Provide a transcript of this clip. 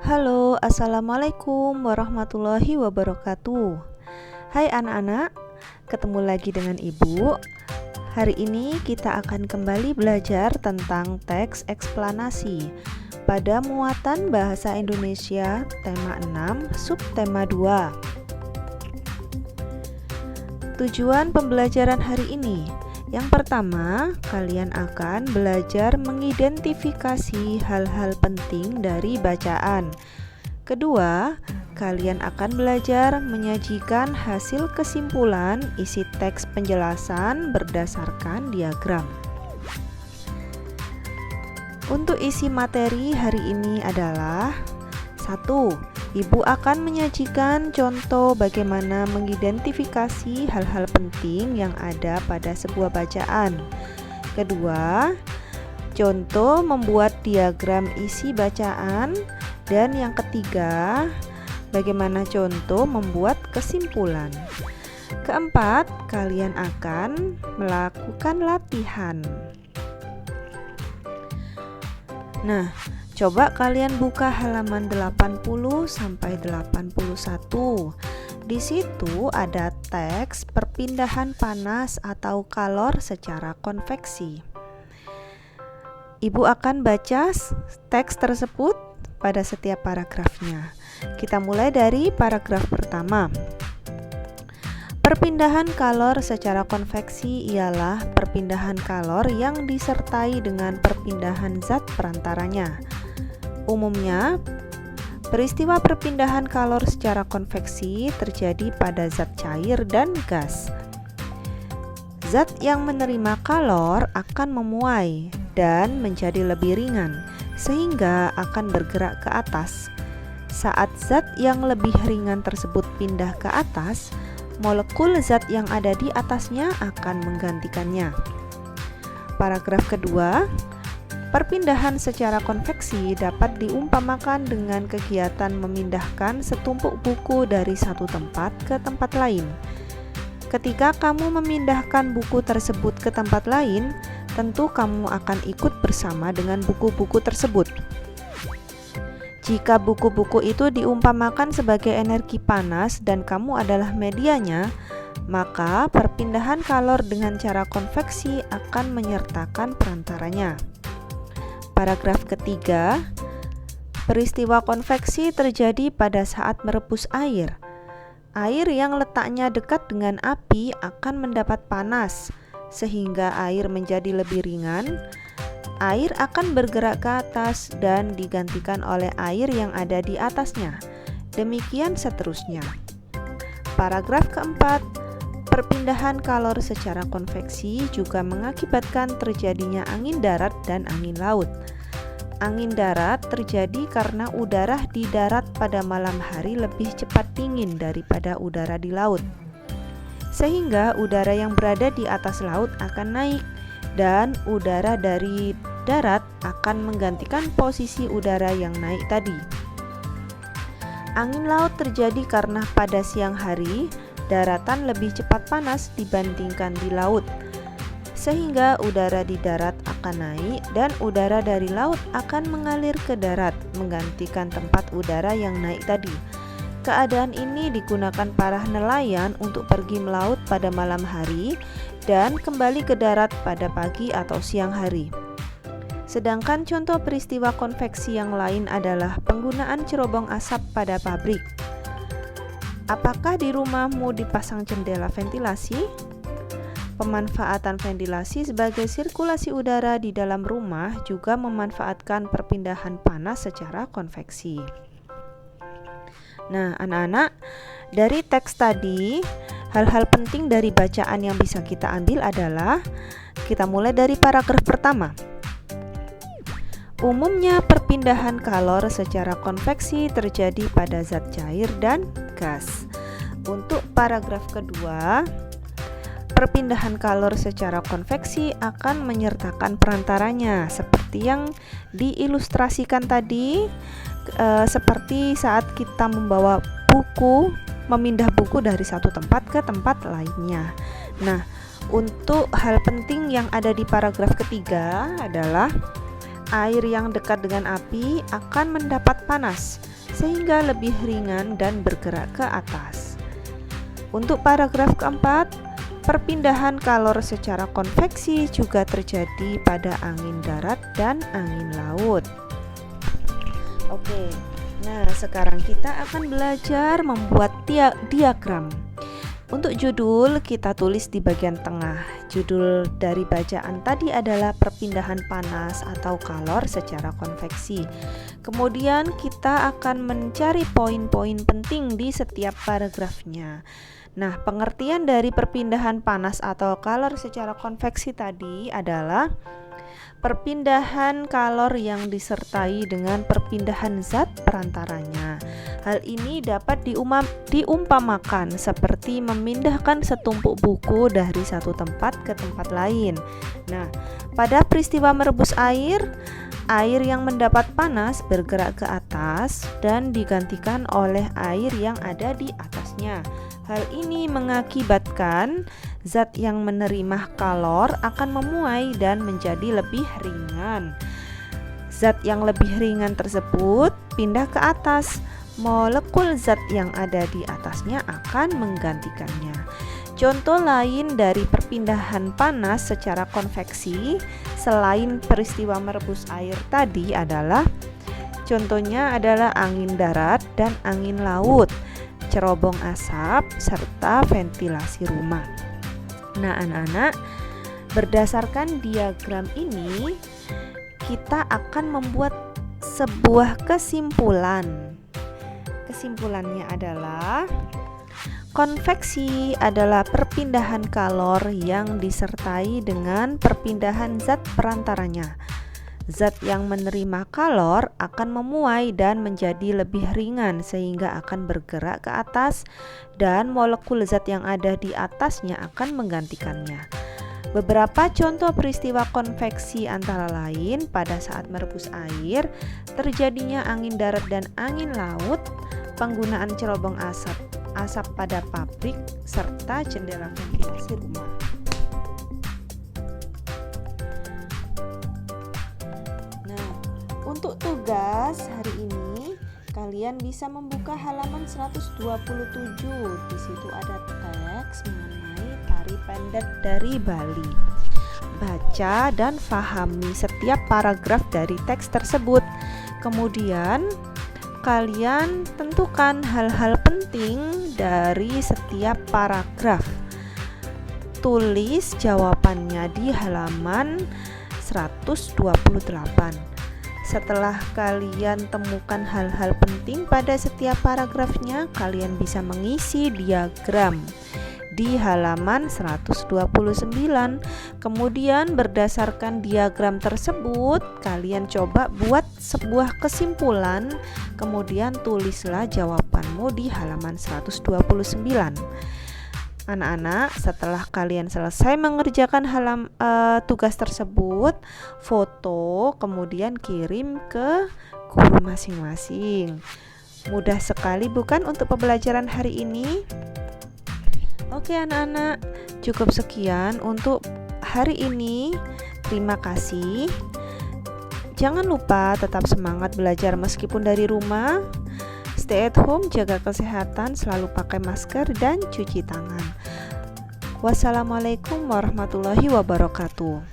Halo, assalamualaikum warahmatullahi wabarakatuh. Hai anak-anak, ketemu lagi dengan Ibu. Hari ini kita akan kembali belajar tentang teks eksplanasi pada muatan bahasa Indonesia tema 6, subtema 2. Tujuan pembelajaran hari ini: yang pertama, kalian akan belajar mengidentifikasi hal-hal penting dari bacaan. Kedua, kalian akan belajar menyajikan hasil kesimpulan isi teks penjelasan berdasarkan diagram. Untuk isi materi hari ini adalah 1. Ibu akan menyajikan contoh bagaimana mengidentifikasi hal-hal penting yang ada pada sebuah bacaan. Kedua, contoh membuat diagram isi bacaan. Dan yang ketiga, bagaimana contoh membuat kesimpulan. Keempat, kalian akan melakukan latihan. Nah, coba kalian buka halaman 80 sampai 81. Di situ ada teks perpindahan panas atau kalor secara konveksi. Ibu akan baca teks tersebut pada setiap paragrafnya. Kita mulai dari paragraf pertama. Perpindahan kalor secara konveksi ialah perpindahan kalor yang disertai dengan perpindahan zat perantaranya. Umumnya, peristiwa perpindahan kalor secara konveksi terjadi pada zat cair dan gas. Zat yang menerima kalor akan memuai dan menjadi lebih ringan, sehingga akan bergerak ke atas. Saat zat yang lebih ringan tersebut pindah ke atas, molekul zat yang ada di atasnya akan menggantikannya. Paragraf kedua, perpindahan secara konveksi dapat diumpamakan dengan kegiatan memindahkan setumpuk buku dari satu tempat ke tempat lain. Ketika kamu memindahkan buku tersebut ke tempat lain, tentu kamu akan ikut bersama dengan buku-buku tersebut. Jika buku-buku itu diumpamakan sebagai energi panas dan kamu adalah medianya, maka perpindahan kalor dengan cara konveksi akan menyertakan perantaranya. Paragraf ketiga, peristiwa konveksi terjadi pada saat merebus air. Air yang letaknya dekat dengan api akan mendapat panas, sehingga air menjadi lebih ringan. Air akan bergerak ke atas dan digantikan oleh air yang ada di atasnya. Demikian seterusnya. Paragraf keempat, perpindahan kalor secara konveksi juga mengakibatkan terjadinya angin darat dan angin laut. Angin darat terjadi karena udara di darat pada malam hari lebih cepat dingin daripada udara di laut, sehingga udara yang berada di atas laut akan naik dan udara dari darat akan menggantikan posisi udara yang naik tadi. Angin laut terjadi karena pada siang hari daratan lebih cepat panas dibandingkan di laut, sehingga udara di darat akan naik dan udara dari laut akan mengalir ke darat menggantikan tempat udara yang naik tadi. Keadaan ini digunakan para nelayan untuk pergi melaut pada malam hari dan kembali ke darat pada pagi atau siang hari. Sedangkan contoh peristiwa konveksi yang lain adalah penggunaan cerobong asap pada pabrik. Apakah di rumahmu dipasang jendela ventilasi? Pemanfaatan ventilasi sebagai sirkulasi udara di dalam rumah juga memanfaatkan perpindahan panas secara konveksi. Nah, anak-anak, dari teks tadi, hal-hal penting dari bacaan yang bisa kita ambil adalah, kita mulai dari paragraf pertama. Umumnya perpindahan kalor secara konveksi terjadi pada zat cair dan gas. Untuk paragraf kedua, perpindahan kalor secara konveksi akan menyertakan perantaranya, seperti yang diilustrasikan tadi, seperti saat kita membawa buku, memindah buku dari satu tempat ke tempat lainnya. Nah, untuk hal penting yang ada di paragraf ketiga adalah air yang dekat dengan api akan mendapat panas sehingga lebih ringan dan bergerak ke atas. Untuk paragraf keempat, perpindahan kalor secara konveksi juga terjadi pada angin darat dan angin laut. Oke, nah sekarang kita akan belajar membuat diagram. Untuk judul kita tulis di bagian tengah. Judul dari bacaan tadi adalah perpindahan panas atau kalor secara konveksi. Kemudian kita akan mencari poin-poin penting di setiap paragrafnya. Nah, pengertian dari perpindahan panas atau kalor secara konveksi tadi adalah perpindahan kalor yang disertai dengan perpindahan zat perantaranya. Hal ini dapat diumpamakan seperti memindahkan setumpuk buku dari satu tempat ke tempat lain. Nah, pada peristiwa merebus air yang mendapat panas bergerak ke atas dan digantikan oleh air yang ada di atasnya. Hal ini mengakibatkan zat yang menerima kalor akan memuai dan menjadi lebih ringan. Zat yang lebih ringan tersebut pindah ke atas. Molekul zat yang ada di atasnya akan menggantikannya. Contoh lain dari perpindahan panas secara konveksi selain peristiwa merebus air tadi adalah contohnya adalah angin darat dan angin laut, cerobong asap, serta ventilasi rumah. Nah, anak-anak, berdasarkan diagram ini kita akan membuat sebuah kesimpulan. Kesimpulannya adalah konveksi adalah perpindahan kalor yang disertai dengan perpindahan zat perantaranya. Zat yang menerima kalor akan memuai dan menjadi lebih ringan sehingga akan bergerak ke atas dan molekul zat yang ada di atasnya akan menggantikannya. Beberapa contoh peristiwa konveksi antara lain pada saat merebus air, terjadinya angin darat dan angin laut, penggunaan cerobong asap pada pabrik, serta jendela ventilasi rumah. Nah, untuk tugas hari ini kalian bisa membuka halaman 127. Di situ ada teks mengenai tari pendek dari Bali. Baca dan pahami setiap paragraf dari teks tersebut. Kemudian kalian tentukan hal-hal penting dari setiap paragraf. Tulis jawabannya di halaman 128. Setelah kalian temukan hal-hal penting pada setiap paragrafnya, kalian bisa mengisi diagram di halaman 129. Kemudian berdasarkan diagram tersebut, kalian coba buat sebuah kesimpulan, kemudian tulislah jawabanmu di halaman 129. Anak-anak, setelah kalian selesai mengerjakan tugas tersebut, foto kemudian kirim ke guru masing-masing. Mudah sekali bukan untuk pembelajaran hari ini? Oke anak-anak, cukup sekian untuk hari ini. Terima kasih. Jangan lupa tetap semangat belajar meskipun dari rumah. Stay at home, jaga kesehatan, selalu pakai masker dan cuci tangan. Wassalamualaikum warahmatullahi wabarakatuh.